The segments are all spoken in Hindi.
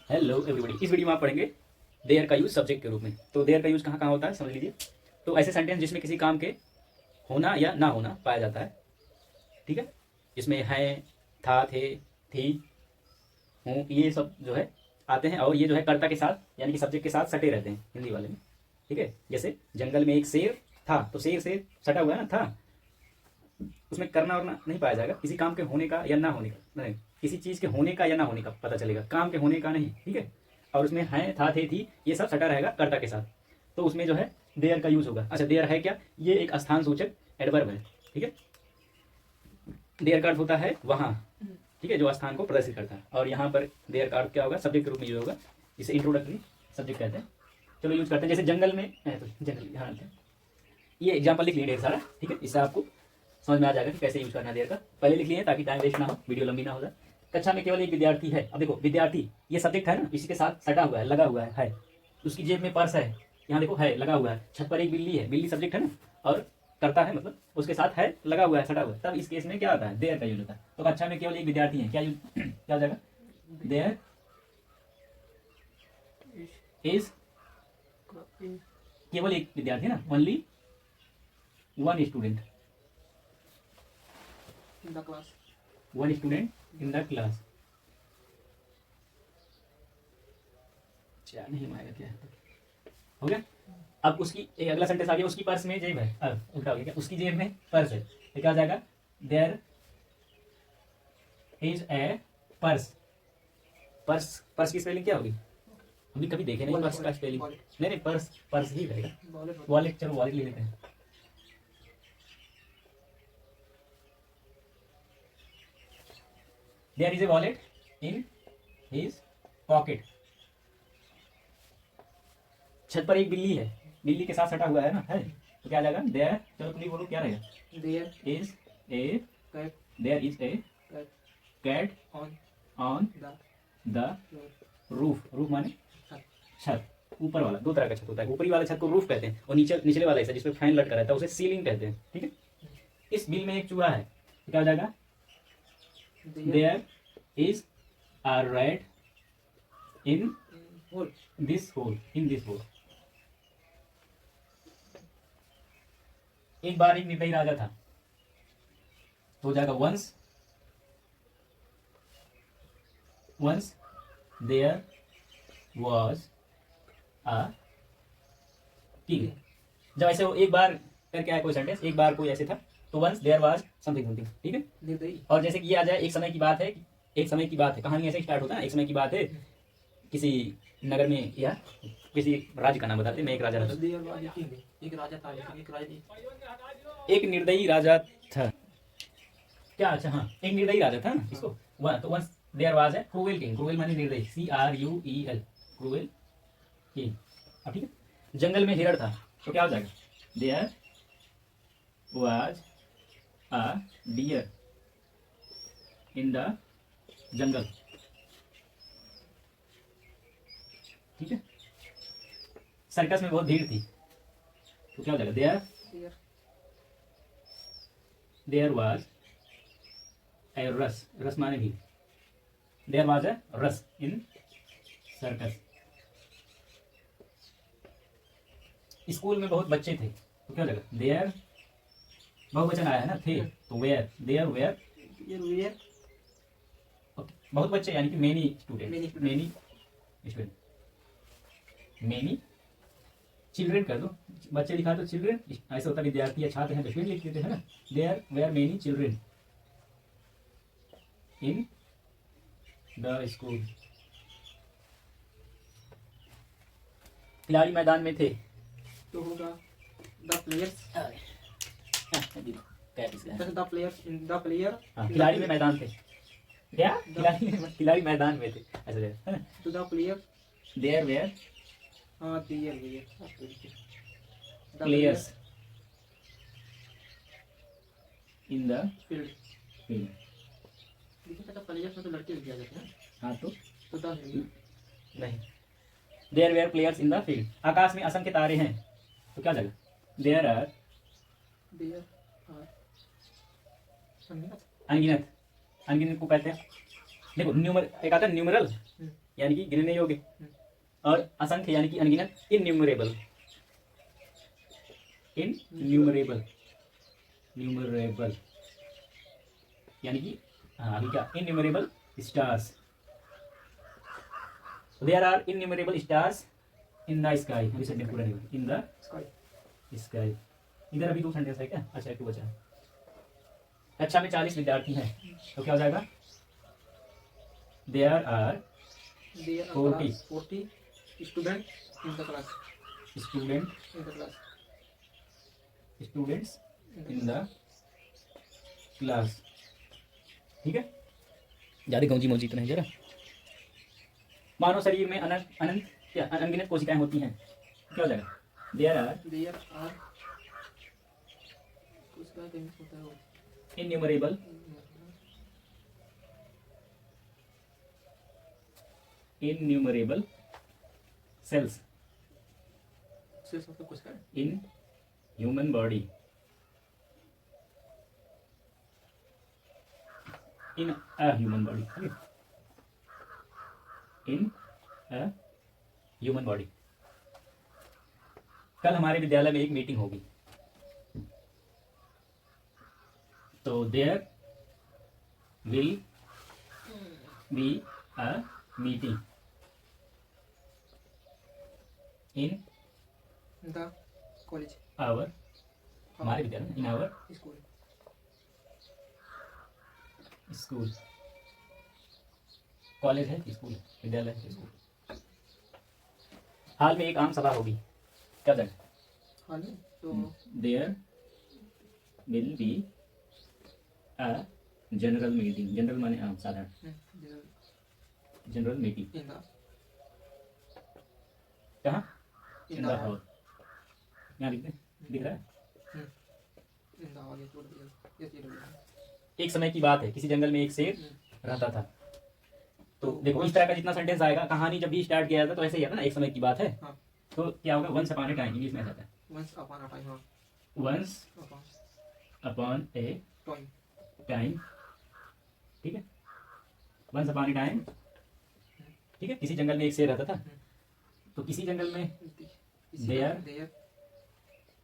Hello everybody. इस वीडियो में आप पढ़ेंगे देयर का यूज सब्जेक्ट के रूप में। तो देयर का यूज कहाँ कहाँ होता है समझ लीजिए। तो ऐसे सेंटेंस जिसमें किसी काम के होना या ना होना पाया जाता है, ठीक है, जिसमें है, था, थे, थी, हूँ, ये सब जो है आते हैं और ये जो है कर्ता के साथ यानी कि सब्जेक्ट के साथ सटे रहते हैं हिंदी वाले में, ठीक है। जैसे जंगल में एक शेर था, तो शेर से सटा हुआ है ना, था, उसमें करना वरना नहीं पाया जाएगा। किसी काम के होने का या ना होने का नहीं, किसी चीज़ के होने का या ना होने का पता चलेगा, काम के होने का नहीं, ठीक है। और उसमें है, था, थे, थी, ये सब सटा रहेगा कर्ता के साथ, तो उसमें जो है देयर का यूज होगा। अच्छा, देयर है क्या? ये एक स्थान सूचक एडवर्ब है, ठीक है। देयर का अर्थ होता है वहाँ, ठीक है, जो स्थान को प्रदर्शित करता है। और यहाँ पर देयर का अर्थ क्या होगा? सब्जेक्ट के रूप में यूज होगा, इसे इंट्रोडक्टरी सब्जेक्ट कहते हैं। चलो यूज करते हैं। जैसे जंगल में है, तो जंगल यहाँ आते हैं। ये एग्जाम्पल लिख लिए ढेर सारा, ठीक है, इससे आपको समझ में आ जाएगा कि कैसे यूज करना है देयर का। पहले लिख लिए ताकि टाइम वेस्ट ना हो, वीडियो लंबी ना हो जाए। कक्षा में केवल एक विद्यार्थी है। अब देखो, विद्यार्थी ये सब्जेक्ट है ना, इसी के साथ सटा हुआ है, लगा हुआ है। उसकी जेब में पर्स है, यहाँ देखो है, लगा हुआ है। छत पर एक बिल्ली है, बिल्ली सब्जेक्ट है ना, और करता है मतलब उसके साथ है, लगा हुआ है, सटा हुआ है। तब इस केस में क्या आता है? देयर का यूज होता है। तो कक्षा में केवल एक विद्यार्थी है, क्या यूज क्या हो जाएगा? देयर इज, केवल एक विद्यार्थी ना, only one student, in the class. One student in the class. क्या नहीं आएगा, क्या हो गया? अब उसकी एक अगला सेंटेंस आ गया, उसकी पर्स में जेब है। अब उल्टा हो गया, क्या? उसकी जेब में पर्स है, तो क्या हो जाएगा? There is a purse. Purse, purse की स्पेलिंग क्या होगी? हमने कभी देखे नहीं पर्स का स्पेलिंग। नहीं नहीं, पर्स पर्स ही रहेगा। वॉलेट, चलो वॉलेट ले लेते हैं। There is a wallet in his pocket. छत पर एक बिल्ली है, बिल्ली के साथ सटा हुआ है ना, है, तो क्या आ जाएगा? देयर, चलो तुम ही बोलो क्या रहेगा? There is a, cat there is a cat cat on on the the floor. Roof. Roof माने छत. छत, ऊपर वाला। दो तरह का छत होता है, ऊपरी वाले छत को रूफ कहते हैं, और नीचे निचले वाला हिस्सा जिसपे फैन लटका रहता है उसे सीलिंग कहते हैं, ठीक है। इस बिल में एक चूहा है, तो क्या हो जाएगा? There there is a rat in hole. This hole, in this hole. एक बार एक निर्दयी राजा था, तो हो जाएगा once, once there was a king. जब ऐसे वो एक बार करके आया कोई सेंटेंस, एक बार कोई ऐसे था, तो once there was something something, ठीक है। निर्दयी. और जैसे कि ये आ जाए, एक समय की बात है, एक समय की बात है, कहानी ऐसे स्टार्ट होता है ना, एक समय की बात है, किसी नगर में या किसी राज्य का नाम बताते हैं, मैं एक राजा रहता There was a king. एक राजा था, लेकिन एक राजा नहीं. था। एक निर्दयी राजा था क्या? अच्छा हाँ, एक निर्दयी राजा था ना, इसको तो वंस देयर वाज है क्रूएल किंग। क्रूएल माने निर्दयी, CRUEL, क्रूएल किंग। अब ठीक है। जंगल में हिरण था, तो क्या हो जाएगा? There was a deer in the jungle, ठीक है। सर्कस में बहुत भीड़ थी, तो क्या हो जाएगा? There There there was a रस, रस माने भीड़, देयर वाज ए रस इन सर्कस। स्कूल में बहुत बच्चे थे, तो क्या हो जाएगा? देयर, बहुवचन आया है ना, थे, तो वेयर, देयर वेयर, were बहुत बच्चे यानी कि many student, Many students. Many student, many children कर दो, बच्चे लिखा तो चिल्ड्रेन, ऐसा होता है विद्यार्थी या छात्र हैं तो स्टूडेंट लिख देते हैं ना। There were many children in the school. खिलाड़ी मैदान में थे, तो होगा the players. The players in the player. हाँ, खिलाड़ी में मैदान थे, क्या? खिलाड़ी मैदान में थे, ऐसा है ना। To the player. There were हाँ, there were. The players in the field. Field. देखिए तो players में तो लड़के लिखे जाते हैं. हाँ तो तो the नहीं, there were players in the field. आकाश में असंख्य तारे हैं, तो क्या जाएगा? There are there are. अनगिनत। अनगिनत को कहते हैं, देखो न्यूमर, एक आता है न्यूमरल यानी कि गिनने योग्य, और असंख्य यानी कि अनगिनत, इन्यूमरेबल, इनन्यूमरेबल, न्यूमरेबल यानी कि हाँ अभी क्या, innumerable stars. There are innumerable stars in the sky, अभी सेंटेंस पूरा नहीं हुआ, इन द स्काई। स्काई। इधर अभी 2 सेंटेंस है क्या, अच्छा 2 बचा है। कक्षा में 40 विद्यार्थी हैं, तो क्या हो जाएगा, there are there 40 40 student in the class, student, in the class, students in the class. ठीक है, ज़्यादा गौजी मौजी तो नहीं जरा। मानव शरीर में अनंत अनंत या अनगिनत कोशिकाएं होती हैं, क्या हो जाएगा, देयर आर देयर आर उसका क्या मीन्स होता है वो, इन्यूमरेबल इन्यूमरेबल सेल्स सेल्स मतलब कुछ है in human body, in a human body, in a human body. कल हमारे विद्यालय में एक मीटिंग होगी, तो there will be a meeting in the college, our, हमारे विद्यालय, in our school, school. College है कि स्कूल है, विद्यालय है कि स्कूल। हाल में एक आम सभा होगी, क्या जाएगा, हाल में तो there will be a general meeting, general माने आम, साधारण, जनरल मीटिंग। इन द कहाँ, in in the the hall, यहाँ दिख रहा है। इन द हॉल, यस ये एक समय की बात है, किसी जंगल में एक शेर रहता था। तो देखो इस तरह का जितना सेंटेंस आएगा, कहानी जब भी स्टार्ट किया जाता तो ऐसे ही आता ना, एक समय की बात है, हाँ। तो क्या होगा, once upon a time, English में आ जाता है वंस अपॉन अ टाइम, हाँ once upon upon a time, time. ठीक है, वंस अपॉन ए टाइम। ठीक है, किसी जंगल में एक शेर रहता था, तो किसी जंगल में देयर देयर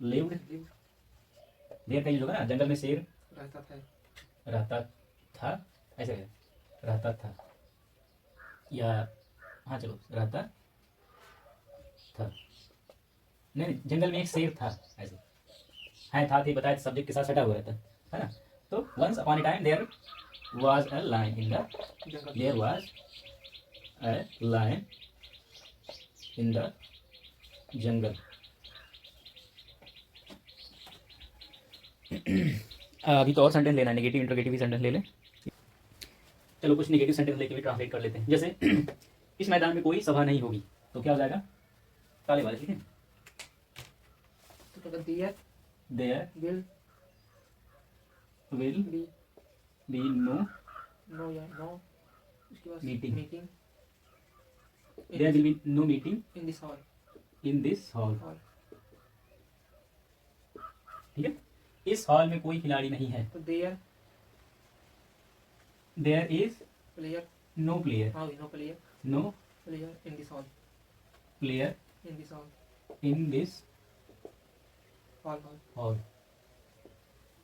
लिव्ड, देयर का यूज होगा ना, जंगल में शेर रहता था, ऐसे है, रहता था, या हाँ चलो रहता था, नहीं जंगल में एक शेर था, ऐसे है, था थे बताया, सब्जेक्ट के साथ सटा हुआ रहता है ना। तो once upon a time there was a lion in the, there was a lion in the jungle. अभी तो और सेंटेंस लेना है, नेगेटिव इंटरोगेटिव ही सेंटेंस ले लें। चलो कुछ नेगेटिव सेंटेंस लेके भी ट्रांसलेट कर लेते हैं, जैसे इस मैदान में कोई सभा नहीं होगी, तो क्या हो जाएगा, ताले वाले, ठीक है, तो there there will will be be no no या नो, उसके बाद meeting, meeting there will be no meeting in this hall, in this hall. Hall ठीक है, इस हॉल में कोई खिलाड़ी नहीं है, तो there there is player, no player, हाँ no player, no player in this hall, player in this hall, in this hall hall.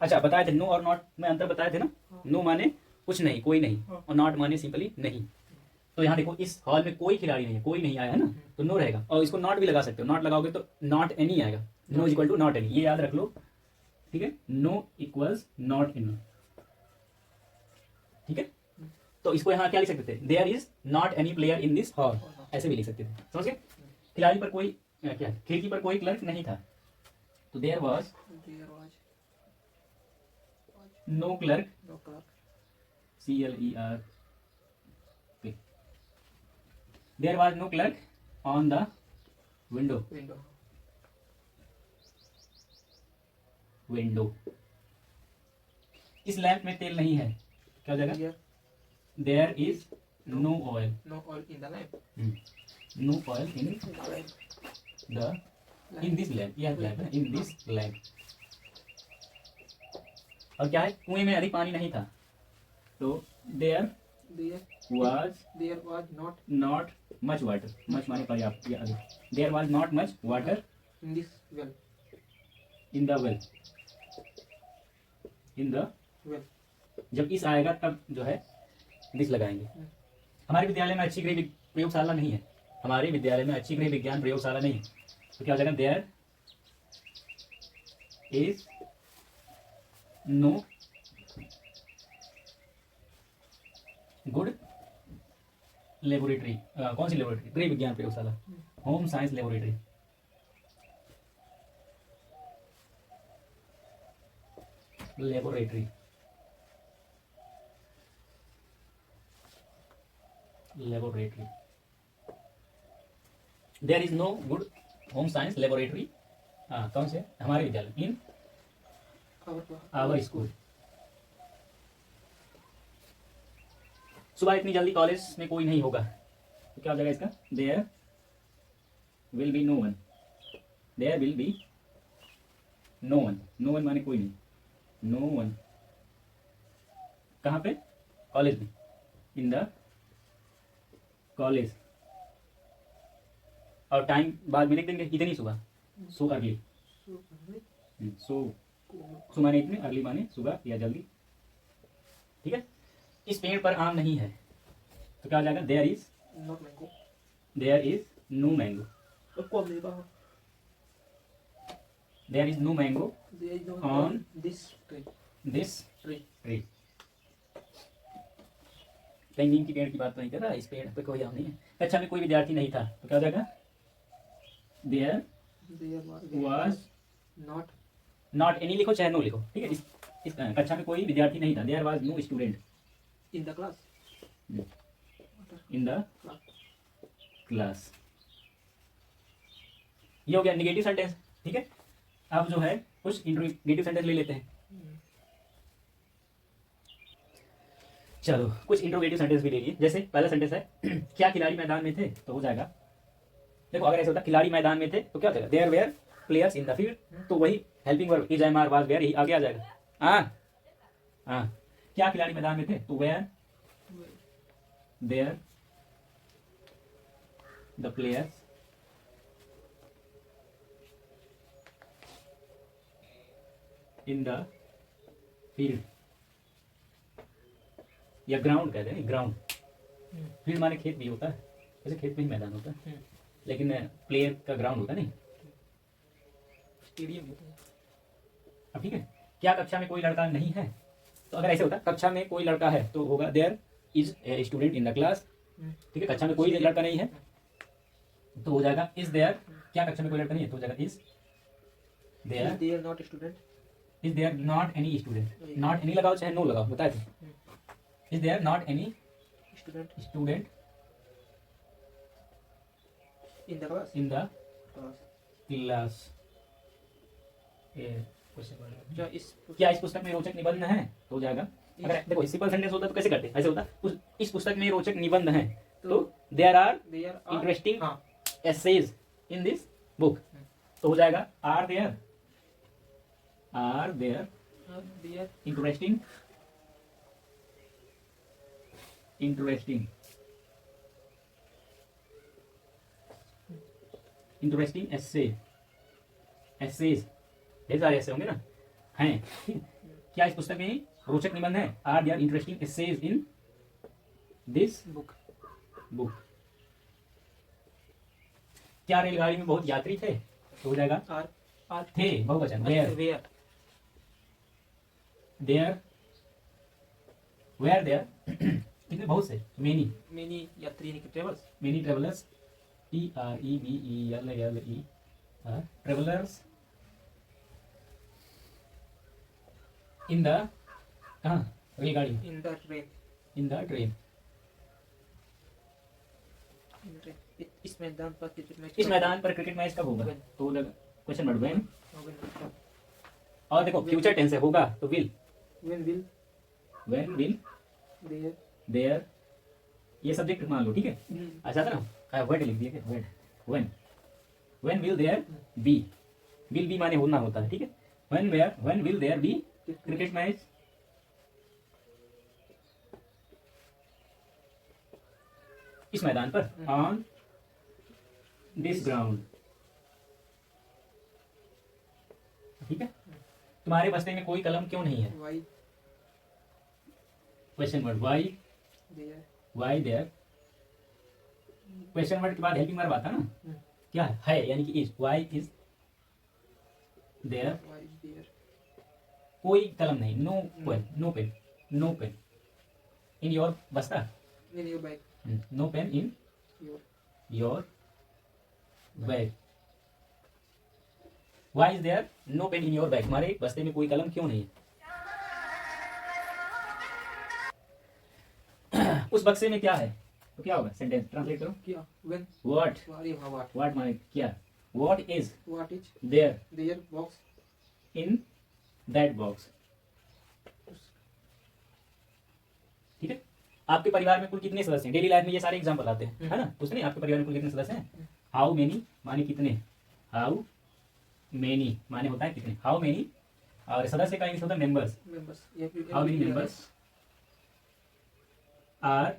अच्छा बताए थे नो और नॉट में अंतर बताए थे ना, हाँ। नो माने कुछ नहीं, कोई नहीं, हाँ। और नॉट माने सिंपली नहीं। तो यहाँ देखो इस हॉल में कोई खिलाड़ी नहीं है, कोई नहीं आया है ना, तो नो रहेगा, और इसको नॉट भी लगा सकते हो, नॉट लगाओगे तो नॉट एनी आएगा, no is equal to not any, ये याद रख लो। ठीक है, नो इक्वल्स नॉट एनी। ठीक है, तो इसको यहाँ क्या लिख सकते थे, there is not any player in this hall, ऐसे भी लिख सकते थे, समझ गए। खिलाड़ी पर कोई क्या, खिड़की पर कोई क्लर्क नहीं था, तो there was no clerk, no clerk, CLERK, there was no clerk on the window, window, window. इस लैंप में तेल नहीं है, क्या हो जाएगा, there is no oil, no oil in the lamp, no oil in the, in this lamp, यह लैंप है, इन दिस लैंप। और क्या है, कुएं में अधिक पानी नहीं था, तो there there was not not much water, much माने पर्याप्त या अधिक, there was not much water in this well. In the well, in the Well. जब इस आएगा तब जो है दिस लगाएंगे। हमारे विद्यालय में अच्छी गृह प्रयोगशाला नहीं है, हमारे विद्यालय में अच्छी गृह विज्ञान प्रयोगशाला नहीं है, तो क्या हो जाएगा, there is no good laboratory. कौन सी लेबोरेटरी? गृह विज्ञान प्रयोगशाला, home science laboratory. Laboratory, laboratory, there is no good home science laboratory. हाँ, कौन से? हमारे विद्यालय, इन आवर स्कूल। सुबह इतनी जल्दी कॉलेज में कोई नहीं होगा, तो क्या हो जाएगा इसका, there will be no one, there will be no one, no one माने कोई नहीं, नो वन कहाँ पे? कॉलेज में, इन द कॉलेज। और टाइम बाद में लिख देंगे, इतनी सुबह, सो अर्ली, सो माने इतने, अर्ली माने सुबह या जल्दी, ठीक है। इस पेड़ पर आम नहीं है, तो क्या हो जाएगा, there is Not mango. There is no mango, Kau ambil apa? There is no mango There is no On this tree. This Tree. Tree. कहीं नीम की पेड़ की बात तो नहीं कर रहा, इस पेड़ पे कोई आम नहीं है। कक्षा में कोई विद्यार्थी नहीं था, तो क्या हो जाएगा, there There was not not any लिखो चाहे नो लिखो, ठीक है। इस कक्षा में कोई विद्यार्थी नहीं था, there was no student in the class. In the Class. Class. ये हो गया निगेटिव सेंटेंस, ठीक है। अब जो है कुछ इंट्रोगेटिव सेंटेंस ले लेते हैं। चलो कुछ इंट्रोगेटिव सेंटेंस भी ले लिए। जैसे पहला सेंटेंस है क्या खिलाड़ी मैदान में थे, तो हो जाएगा, देखो अगर ऐसा होता खिलाड़ी मैदान में थे तो क्या हो जाएगा, there were players in the field, तो वही helping verb is am are was were ही आगे आ जाएगा। हाँ, क्या खिलाड़ी मैदान में थे, तो were there the players in the field, या ग्राउंड कहते हैं, ग्राउंड। फील्ड माने खेत भी होता है, वैसे खेत में ही मैदान होता है, लेकिन प्लेयर का ग्राउंड होता है नहीं। Stadium होता है। अब ठीक है, क्या कक्षा में कोई लड़का नहीं है, तो अगर ऐसे होता कक्षा में कोई लड़का है तो होगा there is a student in the class, ठीक है। कक्षा में कोई लड़का नहीं है तो हो जाएगा इज देयर, क्या कक्षा में कोई लड़का नहीं है तो हो जाएगा is Is there, there not a student? Is there not any student, not any लगाओ चाहे नो लगाओ, बताए थे। Is there not any Student student in the class. In the Class. Class. Question क्या इस क्या इस पुस्तक में रोचक निबंध है, तो हो जाएगा। अगर देखो सिंपल सेंटेंस होता तो कैसे करते, ऐसे होता इस पुस्तक में रोचक निबंध है, तो there are there are interesting हाँ essays इन दिस बुक, तो हो जाएगा are there there interesting interesting interesting essays, ढेर सारे ऐसे होंगे ना, हैं, ठीक है। क्या इस पुस्तक में रोचक निबंध है, are there interesting essays in this book. Book. क्या रेलगाड़ी में बहुत यात्री थे, तो हो जाएगा Are थे बहुवचन, वेयर where वेयर देयर कितने, बहुत से, मेनी many यात्री यानी कि travels. Many travellers, TREVELE travellers in the, कहाँ रेलगाड़ी, In the train. In the train. In the train. इस मैदान पर क्रिकेट मैच इस मैदान पर क्रिकेट मैच कब होगा, When. तो हो जाएगा क्वेश्चन वर्ड व्हेन। When. और देखो फ्यूचर टेंस है, होगा तो will, When will when will there there, ये सब्जेक्ट मान लो, ठीक है। अच्छा था ना, वर्ड लिख दिया क्या, word when will there be, will be माने होना होता है, ठीक है। When will there be cricket match इस मैदान पर, ऑन दिस ग्राउंड। ठीक है, तुम्हारे बस्ते में कोई कलम क्यों नहीं है? Why question word, why there? Why there. Question word के बाद हेल्पिंग वर्ब आता ना, क्या है यानी कि is, why is there Why is there? कोई कलम नहीं, no pen, no pen, no pen in your बस्ता, In your bag. No pen in Your your bag. Why is there no pen in your bag, हमारे बस्ते में कोई कलम क्यों नहीं है? उस बक्से में क्या है? तो क्या होगा? सेंटेंस ट्रांसलेट करो। क्या? When? What, What? व्हाट माने क्या, what is What is there there? Box. In that box. ठीक है, आपके परिवार में कुल कितने सदस्य हैं? डेली लाइफ में ये सारे एग्जांपल आते हैं, है ना? पूछते नहीं आपके परिवार में कुल कितने सदस्य हैं? हाउ मेनी माने कितने, हाउ मेनी माने होता है कितने, हाउ मेनी, और सदस्य का इंग्लिश होता है members. Members. How many members are,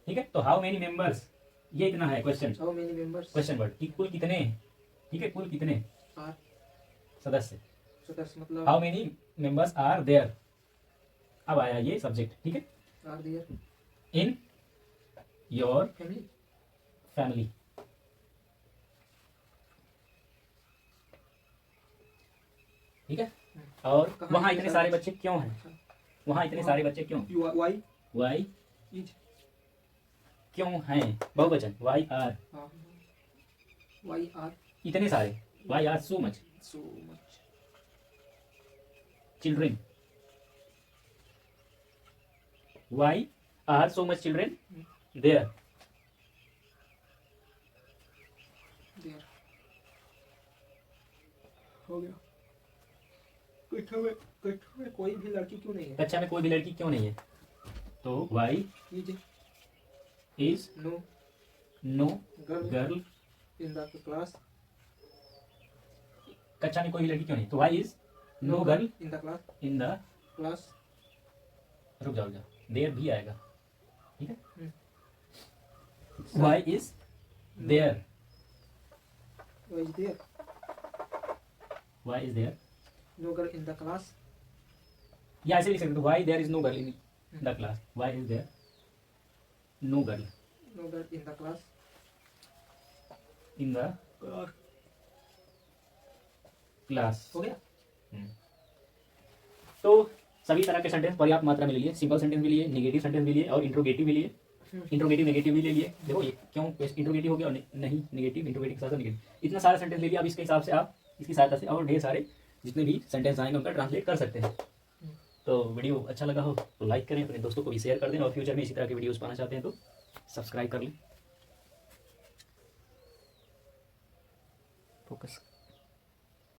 ठीक है, तो हाउ मेनी मेंबर्स ये इतना है question, How many members question word कि कुल कितने, ठीक है, कुल कितने are? सदस्य, So that's मतलब how many members are there. अब आया ये सब्जेक्ट, ठीक है, are there in your family? Family. ठीक है, और कहाँ वहां इतने इतने सारे सारे बच्चे क्यों हैं? वहां इतने सारे बच्चे क्यों? Why why is? क्यों हैं, बहुवचन, वाई आर, हाँ. Why are इतने सारे, why are so much so much children, why are so much children there. there? हो गया। कक्षा में कोई भी लड़की क्यों नहीं है? कक्षा में कोई भी लड़की क्यों नहीं है? तो why Is is no no girl girl, in the class? कक्षा में कोई भी लड़की क्यों नहीं? तो why is no girl in the class? In the, Class. रुक जाओ देयर भी आएगा, ठीक है, हम्म। Why is there, Why is there why is there, no girl in the class? या ऐसे लिख सकते हो, why there is no girl in the class, why is there no girl No girl in the class. In the class. हो गया? तो सभी तरह के सेंटेंस पर्याप्त मात्रा में ले लिए, सिंपल सेंटेंस भी लिए, नेगेटिव सेंटेंस भी लिए और इंट्रोगेटिव भी लिए। इंट्रोगेटिव नेगेटिव भी ले लिए। देखो ये क्यों इंट्रोगेटिव हो गया और नहीं नेगेटिव, इंट्रोगेटिव के साथ नेगेटिव, इतना सारा सेंटेंस ले लिया। अब इसके हिसाब से आप इसकी सहायता से और ढेर सारे जितने भी सेंटेंस आएंगे उनका ट्रांसलेट कर सकते हैं। तो वीडियो अच्छा लगा हो तो लाइक करें, अपने दोस्तों को भी शेयर कर दें और फ्यूचर में इसी तरह के वीडियोस पाना चाहते हैं तो सब्सक्राइब कर लें। फोकस।